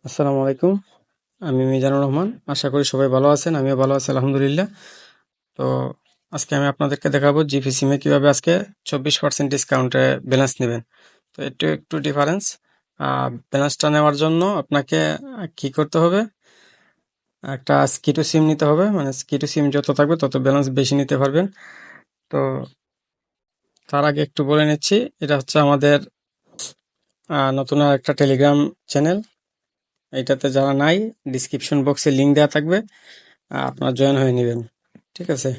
আসসালামু আলাইকুম। আমি মিজানুর রহমান। আশা করি সবাই ভালো আছেন। আমিও ভালো আছি আলহামদুলিল্লাহ। তো আজকে আমি আপনাদেরকে দেখাবো জিপি সিমে কিভাবে আজকে 24% ডিসকাউন্টে ব্যালেন্স নেবেন। তো একটু একটু ডিফারেন্স। ব্যালেন্সটা নেওয়ার জন্য আপনাকে কি করতে হবে? একটা স্কিটু সিম নিতে হবে। মানে স্কিটু সিম যত থাকবে তত ব্যালেন্স বেশি নিতে পারবেন। তো তার আগে একটু বলে নিচ্ছি, এটা হচ্ছে আমাদের নতুন আর একটা টেলিগ্রাম চ্যানেল। এইটাতে যারা নাই, ডিসক্রিপশন বক্সে লিংক দেওয়া থাকবে, আপনারা জয়েন হয়ে নেবেন। ঠিক আছে?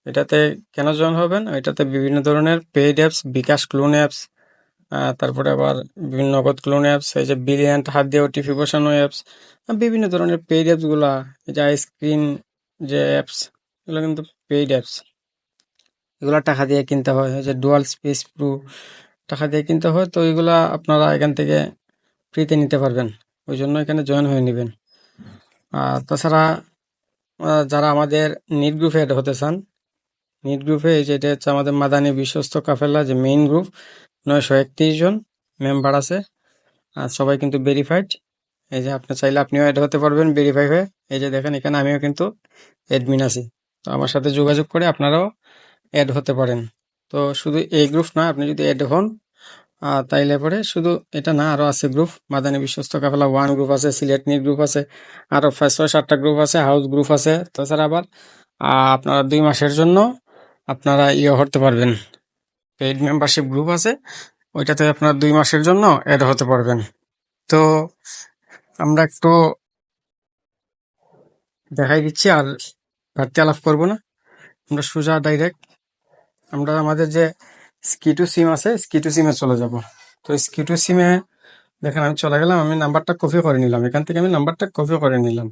এটাতে কেন জয়েন হবেন? এটাতে বিভিন্ন ধরনের পেইড অ্যাপস, বিকাশ ক্লোন অ্যাপস, তারপরে আবার বিভিন্ন নগদ ক্লোন অ্যাপস, এই যে ব্রিলিয়ান্ট হাত দিয়ে ওটিপি বসানো অ্যাপস, বিভিন্ন ধরনের পেইড অ্যাপসগুলা, এই যে আইস্ক্রিন যে অ্যাপস, এগুলো কিন্তু পেইড অ্যাপস। এগুলা টাকা দিয়ে কিনতে হয়। এই যে ডুয়াল স্পেস প্রো টাকা দিয়ে কিনতে হয়। তো এগুলা আপনারা এখান থেকে ফ্রিতে নিতে পারবেন। ওই জন্য এখানে জয়েন হয়ে নেবেন। তাছাড়া যারা আমাদের নিট গ্রুপে অ্যাড হতে চান, নিট গ্রুপে এই যে এটা হচ্ছে আমাদের মাদানী বিশ্বস্ত কাফেলা যে মেইন গ্রুপ, 931 জন মেম্বার আছে। আর সবাই কিন্তু ভেরিফাইড। এই যে আপনি চাইলে আপনিও অ্যাড হতে পারবেন ভেরিফাই হয়ে। এই যে দেখেন এখানে আমিও কিন্তু অ্যাডমিন আছি। তো আমার সাথে যোগাযোগ করে আপনারাও অ্যাড হতে পারেন। তো শুধু এই গ্রুপ না, আপনি যদি অ্যাড হন তাইলে পরে শুধু এটা না, আরো আছে গ্রুপ। মাদানী বিশ্বস্ত কাফেলা 1 গ্রুপ আছে, সিলেট নিট গ্রুপ আছে, আরো 5-6-7টা গ্রুপ আছে, হাউস গ্রুপ আছে। তাছাড়া আবার আপনারা 2 মাসের জন্য আপনারা হতে পারবেন, পেইড মেম্বারশিপ গ্রুপ আছে, ওইটাতে আপনার 2 মাসের জন্য অ্যাড হতে পারবেন। তো আমরা একটু দেখাই দিচ্ছি, আর ঘাটতি আলাপ করবো না। আমরা সোজা ডাইরেক্ট আমরা আমাদের যে স্কিটু সিম আছে, স্কিটু সিমে চলে যাব। তো স্কিটু সিমে দেখেন আমি চলে গেলাম, আমি নাম্বারটা কপি করে নিলাম, এখান থেকে আমি নাম্বারটা কপি করে নিলাম।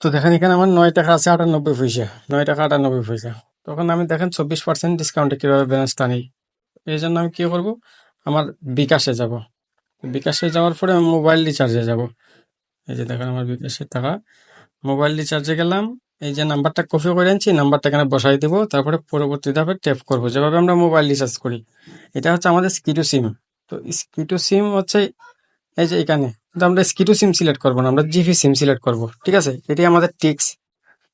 তো দেখেন এখানে আমার 9 টাকা আছে 98 পয়সা, 9 টাকা 98 পয়সা। তখন আমি দেখেন 24% ডিসকাউন্টে কিভাবে ব্যালেন্সটা নেই। এই জন্য আমি কি করব, আমার বিকাশে যাব। বিকাশে যাওয়ার পরে আমি মোবাইল রিচার্জে যাব। এই যে দেখেন আমার বিকাশের টাকা, মোবাইল রিচার্জে গেলাম। এই যে নাম্বারটা কপি করে আনছি, নাম্বারটা এখানে বসাই দিব, তারপরে পরবর্তী ধাপে ট্যাপ করব, যেভাবে আমরা মোবাইল রিচার্জ করি। এটা হচ্ছে আমাদের স্কিটু সিম। তো স্কিটু সিম হচ্ছে এই যে এখানে, কিন্তু আমরা স্কিটু সিম সিলেক্ট করবো না, আমরা জিপি সিম সিলেক্ট করব। ঠিক আছে? এটাই আমাদের টিক্স।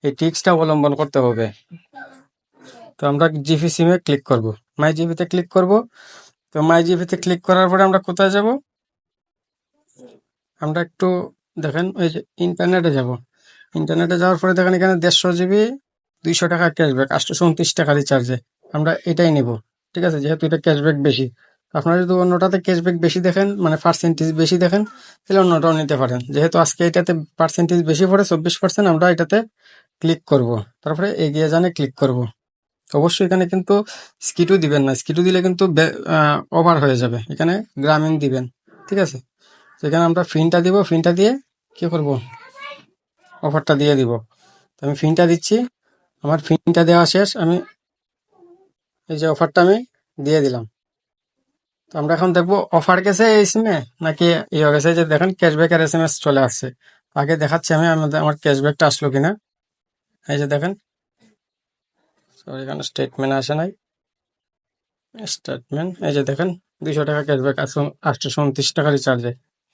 এই টিক্সটা অবলম্বন করতে হবে। তো আমরা জিপি সিমে ক্লিক করব, মাই জিপিতে ক্লিক করব। তো মাই জিপিতে ক্লিক করার পরে আমরা কোথায় যাব? আমরা একটু দেখেন ওই যে ইন্টারনেটে যাব। ইন্টারনেটে যাওয়ার পরে দেখেন এখানে 150 জিবি 200 টাকা ক্যাশব্যাক, 829 টাকা রিচার্জে আমরা এটাই নিব। ঠিক আছে? যেহেতু এটা ক্যাশব্যাক বেশি। আপনারা যদি অন্যটাতে ক্যাশব্যাক বেশি দেখেন, মানে পার্সেন্টেজ বেশি দেখেন, তাহলে অন্যটাও নিতে পারেন। যেহেতু আজকে এটাতে পার্সেন্টেজ বেশি পড়ে 24%, আমরা এটাতে ক্লিক করব। তারপরে এগিয়ে জানে ক্লিক করব। অবশ্যই এখানে কিন্তু স্কিটু দিবেন না, স্কিটু দিলে কিন্তু ওভার হয়ে যাবে। এখানে গ্রামীণ দিবেন। ঠিক আছে? তো এখানে আমরা ফিনটা দিব, ফিনটা দিয়ে কি করব, অফারটা দিয়ে দিব। তো আমি ফিনটা দিচ্ছি, আমার ফিনটা দেওয়া শেষ। আমি এই যে অফারটা আমি দিয়ে দিলাম। তো আমরা এখন দেখবো অফার গেছে এই সিমে নাকি ইয়ে গেছে। এই যে দেখেন ক্যাশব্যাকের SMS চলে আসছে। আগে দেখাচ্ছি আমি আমার ক্যাশব্যাকটা আসলো কিনা। এই যে দেখেন, সরি এখানে স্টেটমেন্ট আসে নাই, স্টেটমেন্ট। এই যে দেখেন 200 টাকা ক্যাশব্যাক, 829 টাকা রিচার্জে।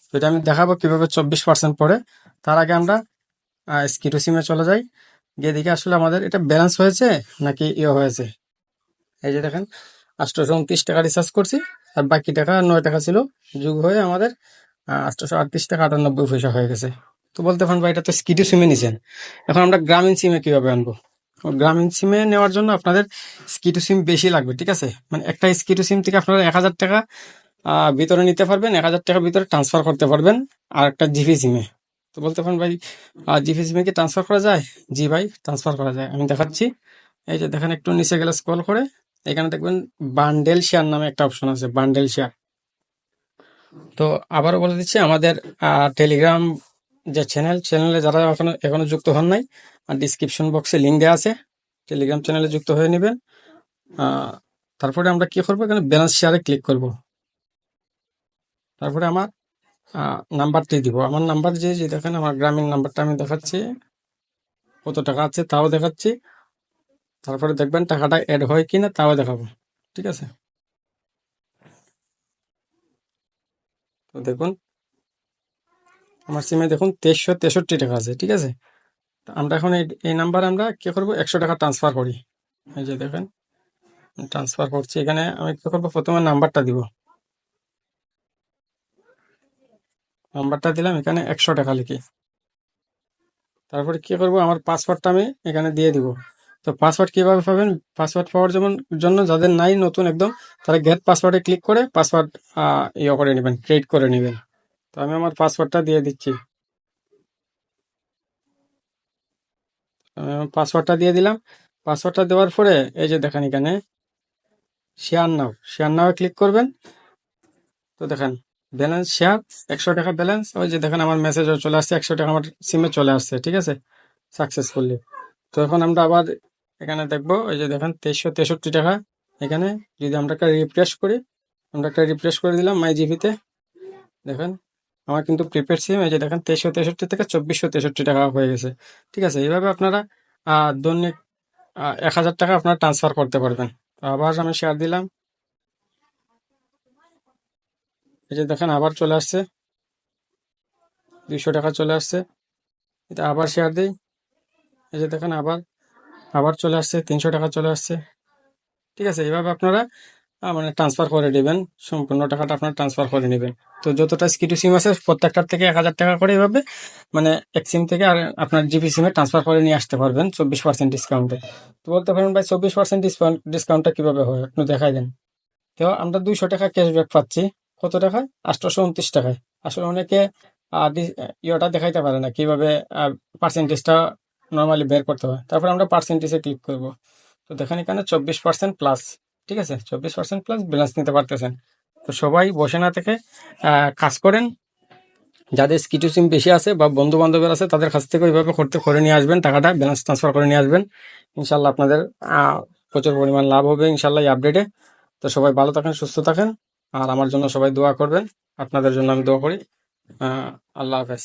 তো এটা আমি দেখাবো কিভাবে 24% পড়ে। তার আগে আমরা স্কিটু সিমে চলে যাই, গিয়ে দেখি আসলে আমাদের এটা ব্যালেন্স হয়েছে নাকি ইয়ে হয়েছে। এই যে দেখেন 829 টাকা রিচার্জ করছি, আর বাকি টাকা 9 টাকা ছিল, যোগ হয়ে আমাদের 838 টাকা 98 পয়সা হয়ে গেছে। তো বলতে পারেন ভাই এটা তো স্কিটু সিমে নিছেন, এখন আমরা গ্রামীণ সিমে কিভাবে আনবো? গ্রামীণ সিমে নেওয়ার জন্য আপনাদের স্কিটু সিম বেশি লাগবে। ঠিক আছে? মানে একটা স্কিটু সিম থেকে আপনারা 1000 টাকা ভিতরে নিতে পারবেন, 1000 টাকার ভিতরে ট্রান্সফার করতে পারবেন আর একটা জিপি সিমে। তো বলতে পারেন ভাই জিপি সিমে কি ট্রান্সফার করা যায়? জি ভাই, ট্রান্সফার করা যায়, আমি দেখাচ্ছি। এই যে দেখেন একটু নিচে গেলে স্ক্রল করে এখানে দেখবেন বান্ডেল শেয়ার নামে একটা অপশন আছে, বান্ডেল শেয়ার। তো আবারও বলে দিচ্ছি, আমাদের টেলিগ্রাম যে চ্যানেলে যারা এখনো এখনো যুক্ত হন নাই, আর ডিসক্রিপশন বক্সে লিঙ্ক দেওয়া আছে, টেলিগ্রাম চ্যানেলে যুক্ত হয়ে নেবেন। আহ, তারপরে আমরা কি করবো, এখানে ব্যালেন্স শেয়ারে ক্লিক করব। তারপরে আমার নাম্বারটি দিব, আমার নাম্বার যে যে দেখেন আমার গ্রামীণ নাম্বারটা আমি দেখাচ্ছি, কত টাকা আছে তাও দেখাচ্ছি। তারপরে দেখবেন টাকাটা অ্যাড হয় কিনা তাও দেখাবো। ঠিক আছে? তো দেখুন আমার সিমে দেখুন 2363 টাকা আছে, ঠিক আছে। তো আমরা এখন এই নাম্বারে আমরা কি করব, 100 টাকা ট্রান্সফার করি। এই যে দেখেন ট্রান্সফার করছি, এখানে আমি কি করবো, প্রথমে নাম্বারটা দিব। নাম্বারটা দিলাম, এখানে 100 টাকা লিখি। তারপরে কি করব, আমার পাসওয়ার্ডটা আমি এখানে দিয়ে দিব। তো পাসওয়ার্ড কিভাবে পাবেন, পাসওয়ার্ড পাওয়ার জন্য যাদের নাই নতুন একদম, তারা গেট পাসওয়ার্ডে ক্লিক করে পাসওয়ার্ড ইয়ে করে নেবেন, ক্রিয়েট করে নেবেন। তো আমি আমার পাসওয়ার্ডটা দিয়ে দিচ্ছি। আমি আমার পাসওয়ার্ডটা দিয়ে দিলাম। পাসওয়ার্ডটা দেওয়ার পরে এই যে দেখেন এখানে শেয়ার নাও ক্লিক করবেন। তো দেখেন ব্যালেন্স শেয়ার, 100 টাকা ব্যালেন্স। ওই যে দেখেন আমার মেসেজও চলে আসছে, 100 টাকা আমার সিমে চলে আসছে, ঠিক আছে, সাকসেসফুলি। তো এখন আমরা আবার এখানে দেখবো, ওই যে দেখেন 2363 টাকা। এখানে যদি আমরা একটা রিফ্রেশ করি, আমরা একটা রিফ্রেশ করে দিলাম মাই জিবিতে, দেখেন আমার কিন্তু প্রিপেড সিম, এই যে দেখেন 2363 থেকে 2463 টাকা হয়ে গেছে, ঠিক আছে। এইভাবে আপনারা দৈনিক 1000 টাকা আপনারা ট্রান্সফার করতে পারবেন। তো আবার আমি শেয়ার দিলাম, এই যে দেখেন আবার চলে আসছে, 200 টাকা চলে আসছে। এটা আবার শেয়ার দিই, এই যে দেখেন আবার আবার চলে আসছে, 300 টাকা চলে আসছে, ঠিক আছে। এইভাবে আপনারা মানে ট্রান্সফার করে নেবেন, সম্পূর্ণ টাকাটা আপনারা ট্রান্সফার করে নেবেন। তো যতটা স্কিটু সিম আছে প্রত্যেকটার থেকে 1000 টাকা করে এইভাবে মানে এক সিম থেকে আর আপনার জিপি সিমে ট্রান্সফার করে নিয়ে আসতে পারবেন 24% ডিসকাউন্টে। তো বলতে পারেন ভাই 24% ডিসকাউন্টটা কিভাবে হয়, আপনি দেখাই দেন। তো আমরা 200 টাকা ক্যাশব্যাক পাচ্ছি, কত টাকায়, 829 টাকায়। আসলে অনেকে ইয়েটা দেখাইতে পারে না কিভাবে পার্সেন্টেজটা নর্মালি বের করতে হয়। তারপর আমরা পার্সেন্টেজে ক্লিক করব। তো দেখেন এখানে 24% প্লাস, ঠিক আছে, 24% প্লাস ব্যালেন্স নিতে পারতেছেন। তো সবাই বসে না থেকে কাজ করেন। যাদের স্কিটু সিম বেশি আছে বা বন্ধু বান্ধবের আছে তাদের কাছ থেকে ওইভাবে করে নিয়ে আসবেন, টাকাটা ব্যালেন্স ট্রান্সফার করে নিয়ে আসবেন। ইনশাল্লাহ আপনাদের প্রচুর পরিমাণ লাভ হবে ইনশাল্লাহ এই আপডেটে। তো সবাই ভালো থাকেন, সুস্থ থাকেন, আর আমার জন্য সবাই দোয়া করবেন। আপনাদের জন্য আমি দোয়া করি। আল্লাহ হাফেজ।